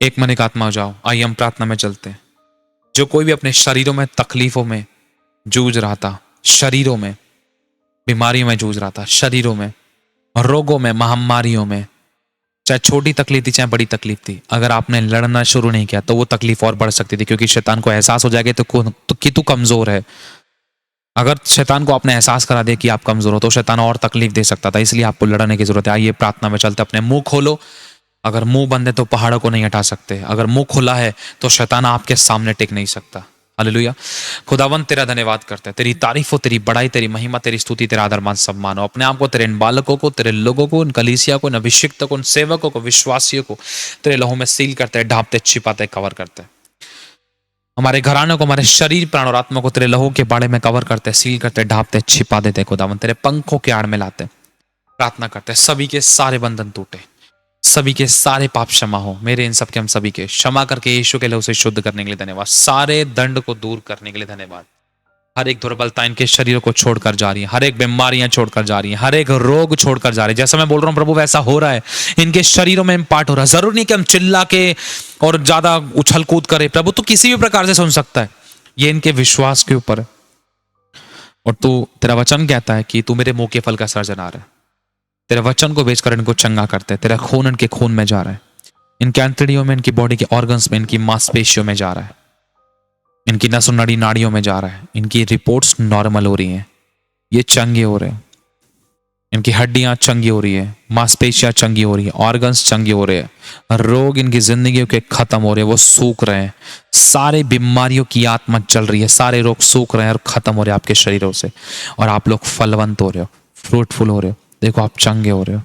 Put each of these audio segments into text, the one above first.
एक मन एक आत्मा हो जाओ। आइए हम प्रार्थना में चलते हैं। जो कोई भी अपने शरीरों में तकलीफों में जूझ रहा था, शरीरों में बीमारियों में जूझ रहा था, शरीरों में रोगों में, महामारियों में, चाहे छोटी तकलीफ थी चाहे बड़ी तकलीफ थी, अगर आपने लड़ना शुरू नहीं किया तो वो तकलीफ और बढ़ सकती थी, क्योंकि शैतान को एहसास हो जाएगा तो कि तू कमजोर है। अगर शैतान को आपने एहसास करा दिया कि आप कमजोर हो तो शैतान और तकलीफ दे सकता था। इसलिए आपको लड़ने की जरूरत है। आइए प्रार्थना में चलते, अपने मुंह खोलो। अगर मुंह बंद है तो पहाड़ों को नहीं हटा सकते, अगर मुंह खुला है तो शैतान आपके सामने टिक नहीं सकता। हालेलुया। खुदावन तेरा धन्यवाद करते हैं, तेरी तारीफ हो, तेरी बड़ाई, तेरी महिमा, तेरी स्तुति, तेरा आदर मान सम्मान हो। अपने आप को, तेरे इन बालकों को, तेरे लोगों को, इन कलीसिया को, इन अभिषिक्तों को, इन सेवकों को, विश्वासियों को तेरे लहू में सील करते हैं, ढांपते, छिपाते, कवर करते हैं। हमारे घरानों को, हमारे शरीर, प्राण और आत्मा को तेरे लहू के बाड़े में कवर करते, सील करते, ढांपते, छिपा देते। खुदावन तेरे पंखों के आड़ में लाते। प्रार्थना करते सभी के सारे बंधन टूटे, सभी के सारे पाप क्षमा हो। मेरे इन सब के, हम सभी के क्षमा करके यीशु के लहू से शुद्ध करने के लिए धन्यवाद। सारे दंड को दूर करने के लिए धन्यवाद। हर एक दुर्बलता इनके शरीरों को छोड़कर जा रही है, हर एक बीमारियां छोड़कर जा रही हैं, हर एक रोग छोड़कर जा रही है। जैसा मैं बोल रहा हूं प्रभु वैसा हो रहा है, इनके शरीरों में इम्पार्ट हो रहा है। जरूर नहीं कि हम चिल्ला के और ज्यादा उछल कूद करें, प्रभु तो किसी भी प्रकार से सुन सकता है। ये इनके विश्वास के ऊपर है। और तू, तेरा वचन कहता है कि तू मेरे मुंह के फल का सर्जनहार है। तेरे वचन को बेचकर इनको चंगा करते हैं। तेरा खून इनके खून में जा रहा है, इनके अंतड़ियों में, इनकी बॉडी के ऑर्गन्स में, इनकी मांसपेशियों में जा रहा है, इनकी नसों नड़ी नाड़ियों में जा रहा है। इनकी रिपोर्ट्स नॉर्मल हो रही हैं, ये चंगे हो रहे हैं, इनकी हड्डियां चंगी हो रही है, मांसपेशियां चंगी हो रही है, ऑर्गन्स चंगे हो रहे हैं, रोग इनकी जिंदगी के खत्म हो रहे हैं, वो सूख रहे हैं। सारे बीमारियों की आत्मा चल रही है, सारे रोग सूख रहे हैं और खत्म हो रहे हैं आपके शरीरों से। और आप लोग फलवंत हो रहे हो, फ्रूटफुल हो रहे हो। देखो आप चंगे हो रहे हो,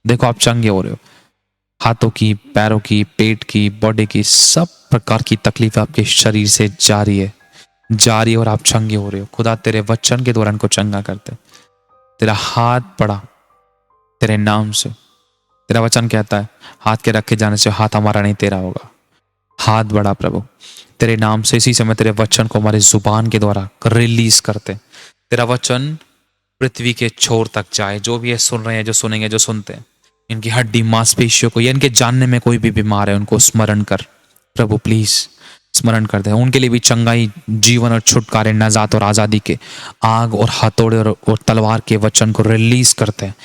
देखो आप चंगे हो रहे हो। हाथों की, पैरों की, पेट की, बॉडी की, सब प्रकार की तकलीफ आपके शरीर से जा रही है, जा रही है और आप चंगे हो रहे हो। खुदा तेरे वचन के द्वारा इनको चंगा करते। तेरा हाथ बढ़ा तेरे नाम से। तेरा वचन कहता है हाथ के रखे जाने से हाथ हमारा नहीं तेरा होगा। हाथ बढ़ा प्रभु तेरे नाम से। इसी समय तेरे वचन को हमारे जुबान के द्वारा रिलीज करते। तेरा वचन पृथ्वी के छोर तक जाए। जो भी ये सुन रहे हैं, जो सुनेंगे, जो सुनते हैं, इनकी हड्डी मांसपेशियों को या इनके जानने में कोई भी बीमार है उनको स्मरण कर प्रभु, प्लीज स्मरण कर दे। उनके लिए भी चंगाई, जीवन और छुटकारे, नजात और आजादी के आग और हथौड़े और तलवार के वचन को रिलीज करते हैं,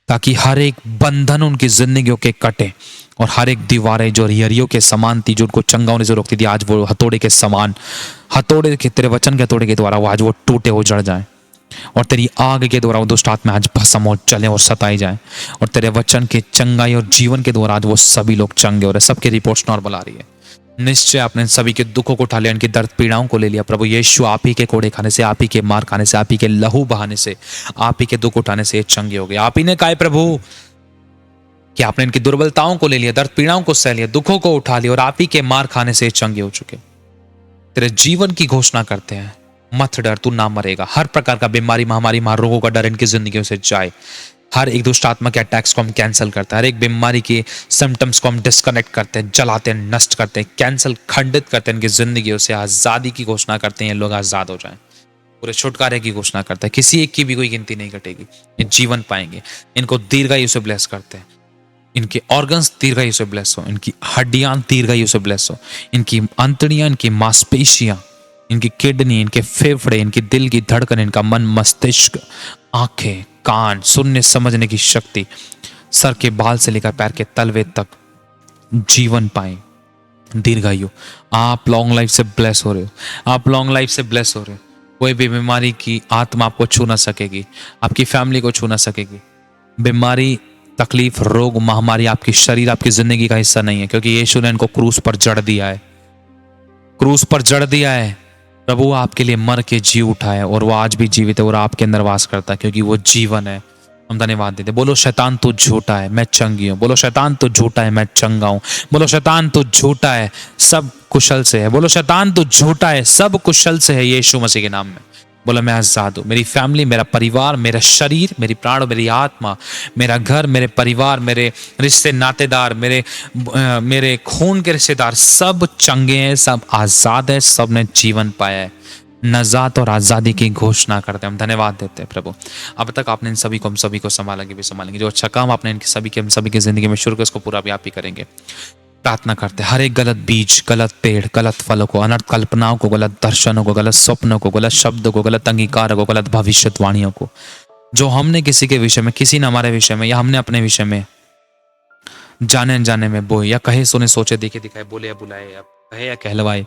ताकि हर एक बंधन उनकी जिंदगियों के कटे और हर एक दीवारें जो रियरियों के समान थी, जो उनको चंगा होने से रोकती थी, आज वो हथौड़े के समान, हथौड़े के, तेरे वचन के हथौड़े के द्वारा वो आज वो टूटे हो जड़ जाए। और तेरी आग के द्वारा वो दुष्ट आत्मा आज भस्म हो चले और सताई जाए। और तेरे वचन के चंगाई और जीवन के द्वारा आज वो सभी लोग चंगे हो रहे। सबके रिपोर्ट्स नॉर्मल आ रही है। निश्चय आपने सभी के दुखों को उठा लिया, इनकी दर्द पीड़ाओं को ले लिया। प्रभु यीशु, आप ही के कोड़े खाने से, आप ही के मार खाने से, आप ही के लहू बहाने से, आप ही के दुख उठाने से ये चंगे हो गए। आप ही ने कहा प्रभु कि आपने इनकी दुर्बलताओं को ले लिया, दर्द पीड़ाओं को सह लिया, दुखों को उठा लिया और आप ही के मार खाने से चंगे हो चुके। तेरे जीवन की घोषणा करते हैं, मत डर, तू ना मरेगा। हर प्रकार का बीमारी, महामारी, महारोगों का डर इनकी जिंदगियों से जाए। हर एक दुष्ट आत्मा के अटैक्स को हम कैंसिल करते हैं, हर एक बीमारी के सिम्टम्स को हम डिस्कनेक्ट करते हैं, जलाते हैं, नष्ट करते हैं, कैंसिल, खंडित करते हैं। इनकी जिंदगियों से आजादी की घोषणा करते हैं, ये लोग आजाद हो जाएं। पूरे छुटकारे की घोषणा करते हैं, किसी एक की भी कोई गिनती नहीं घटेगी। ये जीवन पाएंगे। इनको दीर्घायु से ब्लेस करते हैं, इनके ऑर्गन्स दीर्घायु से ब्लेस हो, इनकी हड्डियां दीर्घायु से ब्लेस हो, इनकी अंतड़ियां, इनकी मांसपेशियां, इनकी किडनी, इनके फेफड़े, इनकी दिल की धड़कन, इनका मन, मस्तिष्क, आंखें, कान, सुनने समझने की शक्ति, सर के बाल से लेकर पैर के तलवे तक जीवन पाए, दीर्घायु। आप लॉन्ग लाइफ से ब्लेस हो रहे हो, आप लॉन्ग लाइफ से ब्लेस हो रहे हो। कोई भी बीमारी की आत्मा आपको छू ना सकेगी, आपकी फैमिली को छू ना सकेगी। बीमारी, तकलीफ, रोग, महामारी आपकी शरीर, आपकी जिंदगी का हिस्सा नहीं है, क्योंकि यीशु ने इनको क्रूस पर जड़ दिया है, क्रूस पर जड़ दिया है। प्रभु आपके लिए मर के जी उठा है और वो आज भी जीवित है और आपके अंदर वास करता है, क्योंकि वो जीवन है। हम धन्यवाद देते। बोलो शैतान तू झूठा है, मैं चंगी हूं। बोलो शैतान तू झूठा है, मैं चंगा हूं। बोलो शैतान तू झूठा है, सब कुशल से है। बोलो शैतान तू झूठा है, सब कुशल से है, यीशु मसीह के नाम में। बोलो मैं आजाद हूं। मेरी फैमिली, मेरा परिवार, मेरा शरीर, मेरी प्राण, मेरी आत्मा, मेरा घर, मेरे परिवार, मेरे रिश्ते नातेदार, मेरे खून के रिश्तेदार सब चंगे हैं, सब आजाद है, सब ने जीवन पाया है। नजात और आज़ादी की घोषणा करते हैं। हम धन्यवाद देते हैं प्रभु। अब तक आपने इन सभी को, हम सभी को संभालेंगे भी संभालेंगे। जो अच्छा काम आपने इनके सभी के, हम सभी की जिंदगी में शुरू किया, उसको पूरा भी आप ही करेंगे। प्रार्थना करते हैं। हर एक गलत बीज, गलत पेड़, गलत फलों को, अनर्थ कल्पनाओं को, गलत दर्शनों को, गलत स्वप्नों को, गलत शब्दों को, गलत अंगीकारों को, गलत भविष्यवाणियों को, जो हमने किसी के विषय में, किसी ने हमारे विषय में या हमने अपने विषय में जाने अनजाने में बोए या कहे सुने सोचे देखे दिखाए, बोले या बुलाए या कहे या कहलवाए,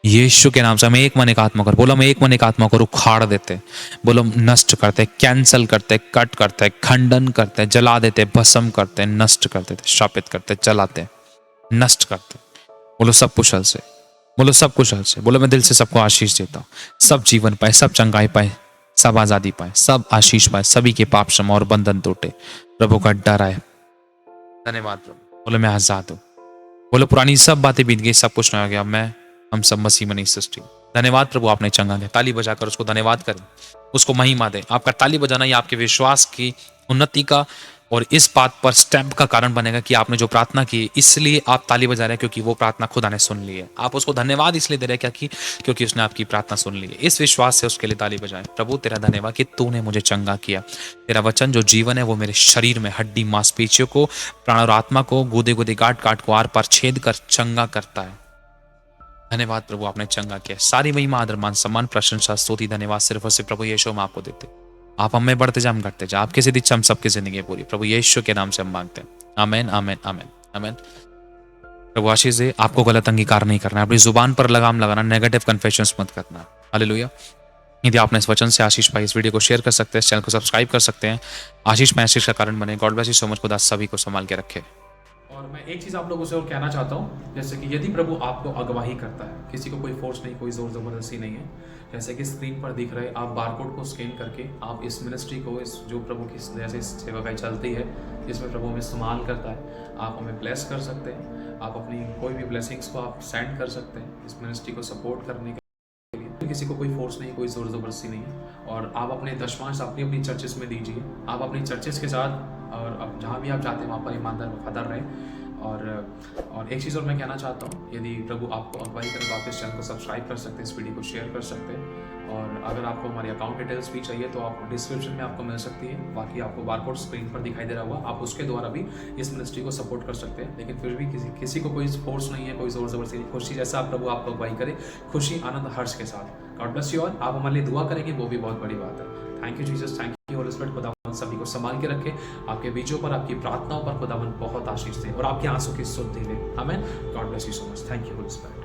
यीशु के नाम से हम एक मन एक आत्मा कर, बोलो हम एक मन एक आत्मा को उखाड़ देते, बोलो नष्ट करते, कैंसल करते, कट करते, खंडन करते, जला देते, भस्म करते, नष्ट कर देते, शापित करते, जलाते, नष्ट करते। बोलो सब कुशल से, बोलो सब कुशल से, बोलो मैं दिल से सबको आशीष देता हूँ, सब जीवन पाए, सब चंगाई पाए, सब आजादी पाए, सब आशीष पाए, सभी के पाप क्षमा और बंधन टूटे, प्रभु का डर आए। धन्यवाद प्रभु। बोलो मैं आजाद हूँ, बोलो पुरानी सब बातें बीत गई, सब कुछ नया हो गया, मैं हम सब मसीह में नई सृष्टि। धन्यवाद प्रभु, आपने चंगा दिया। ताली बजाकर उसको धन्यवाद करें, उसको महिमा दें। आपका ताली बजाना ये आपके विश्वास की उन्नति का और इस बात पर स्टैम्प का कारण बनेगा कि आपने जो प्रार्थना की, इसलिए आप ताली बजा रहे हैं क्योंकि वो प्रार्थना खुदा ने सुन ली है। आप उसको धन्यवाद इसलिए दे रहे हैं क्या कि क्योंकि उसने आपकी प्रार्थना सुन ली है। इस विश्वास से उसके लिए ताली बजाएं। प्रभु तेरा धन्यवाद कि तूने मुझे चंगा किया। तेरा वचन जो जीवन है वो मेरे शरीर में हड्डी मांसपेशियों को, प्राण और आत्मा को, गूदे गूदे गांठ गांठ को आर पार छेद कर चंगा करता है। धन्यवाद प्रभु, आपने चंगा किया। सारी महिमा आदर मान सम्मान प्रशंसा स्तुति धन्यवाद सिर्फ और सिर्फ प्रभु यीशु हम आपको देते। आप हमें बढ़ते जा, हम घटते जा। आपके सिद्ध इच्छा हम सबकी जिंदगी पूरी प्रभु यीशु के नाम से हम मांगते हैं। आमेन आमेन आमेन आमेन। प्रभु आशीष दे। आपको गलत अंगीकार नहीं करना, अपनी जुबान पर लगाम लगाना, नेगेटिव कन्फेशंस मत करना। हालेलुया। यदि आपने इस वचन से आशीष पाई, इस वीडियो को शेयर कर सकते हैं, इस चैनल को सब्सक्राइब कर सकते हैं। आशीष में आशीष का कारण बने। God bless you so much. खुदा सभी को संभाल के रखे। और मैं एक चीज़ आप लोगों से और कहना चाहता हूँ, जैसे कि यदि प्रभु आपको अगवाही करता है, किसी को कोई फोर्स नहीं, कोई ज़ोर ज़बरदस्ती नहीं है, जैसे कि स्क्रीन पर दिख रहे, आप बारकोड को स्कैन करके आप इस मिनिस्ट्री को, इस जो प्रभु की जैसे सेवा चलती है, जिसमें प्रभु हमें इस्तेमाल करता है, आप हमें ब्लेस कर सकते हैं। आप अपनी कोई भी ब्लेसिंग्स को आप सेंड कर सकते हैं इस मिनिस्ट्री को सपोर्ट करने के लिए। किसी को कोई फोर्स नहीं, कोई ज़ोर ज़बरदस्ती नहीं है। और आप अपने दशमांश अपनी अपनी चर्चेस में दीजिए। आप अपनी चर्चेस के साथ और अब जहाँ भी आप जाते हैं वहाँ पर ईमानदार वफादार रहें। और एक चीज़ और मैं कहना चाहता हूँ, यदि प्रभु आपको अगवाई करें तो आप इस चैनल को सब्सक्राइब कर सकते हैं, इस वीडियो को शेयर कर सकते हैं। और अगर आपको हमारी अकाउंट डिटेल्स भी चाहिए तो आप डिस्क्रिप्शन में आपको मिल सकती है। बाकी आपको बारकोड स्क्रीन पर दिखाई दे रहा होगा, आप उसके द्वारा भी इस मिनिस्ट्री को सपोर्ट कर सकते हैं। लेकिन फिर भी किसी को कोई फोर्स नहीं है, कोई ज़ोर ज़बरदस्ती नहीं। खुशी जैसा आप प्रभु आपको अगवाई करे, खुशी आनंद हर्ष के साथ। God bless you all. आप हमारे लिए दुआ करेंगे, वो भी बहुत बड़ी बात है। Thank you Jesus, thank you Holi spirit. खुदावन सभी को संभाल के रखे, आपके बीचों पर, आपकी प्रार्थनाओं पर खुदावन बहुत आशीष दे और आपके आंसू की सुध दे। आमीन। God bless you so much. Thank you Holi spirit.